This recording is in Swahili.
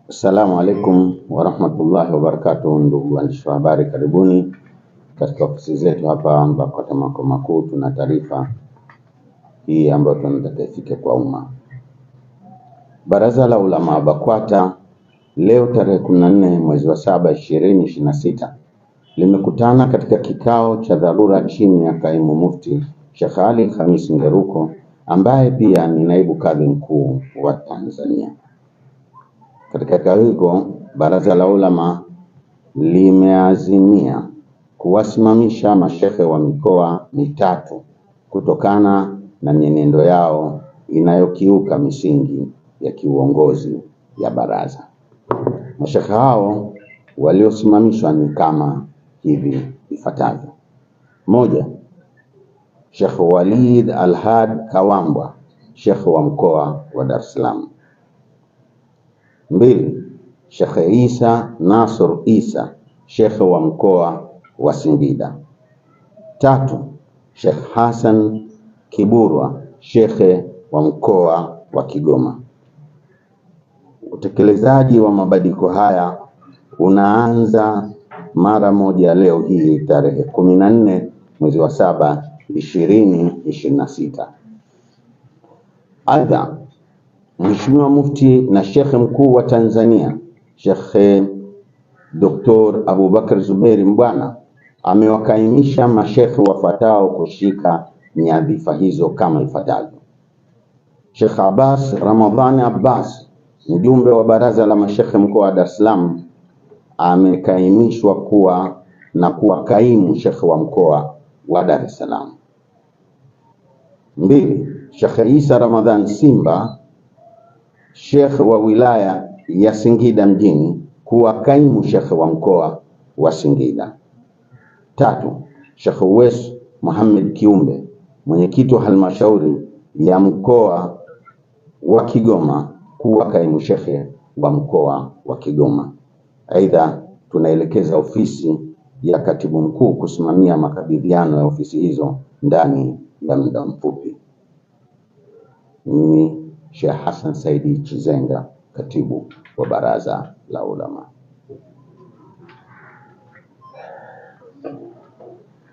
Assalamu alaikum wa rahmatullahi wa barakatuh. Ndugu waandishi wa habari, karibuni katika ofisi zetu hapa BAKWATA makao makuu. Tuna taarifa hii ambayo tunataka ifike kwa umma. Baraza la Ulama BAKWATA leo tarehe 14 mwezi wa 7 2026 limekutana katika kikao cha dharura chini ya Kaimu Mufti Sheikh Ali Khamis Ngeruko ambaye pia ni naibu kadhi mkuu wa Tanzania. Katika kikao hicho, Baraza la Ulama limeazimia kuwasimamisha mashehe wa mikoa mitatu kutokana na mienendo yao inayokiuka misingi ya kiuongozi ya baraza. Mashehe hao waliosimamishwa ni kama hivi ifuatavyo: moja, Sheikh Walid Al-Had Kawambwa, Sheikh wa mkoa wa Dar es Salaam. 2, Sheikh Isa Nasr Isa, Sheikh wa mkoa wa Singida. 3, Sheikh Hassan Kiburwa, Sheikh wa mkoa wa Kigoma. Utekelezaji wa mabadiliko haya unaanza mara moja leo hii tarehe 14 mwezi wa 7 2026. Aidha, Mheshimiwa Mufti na Sheikh mkuu wa Tanzania Sheikh Dr. Abubakar Zuberi Mbwana amewakaimisha masheikh wafuatao kushika nyadhifa hizo kama ifuatavyo: Sheikh Abbas Ramadhani Abbas, mjumbe wa baraza la masheikh mkoa wa Dar es Salaam, amekaimishwa kuwa kaimu sheikh wa mkoa wa Dar es Salaam. 2, Sheikh Isa Ramadhan Simba, Sheikh wa wilaya ya Singida mjini, kuwa kaimu Sheikh wa mkoa wa Singida. 3, Sheikh Uwais Muhammad Kiumbe, mwenyekiti wa halmashauri ya mkoa wa Kigoma, kuwa kaimu Sheikh wa mkoa wa Kigoma. Aidha, tunaelekeza ofisi ya katibu mkuu kusimamia makabidhiano ya ofisi hizo ndani ya muda mfupi. Mimi Sheikh Hassan Saidi Chizenga, katibu wa Baraza la Ulama.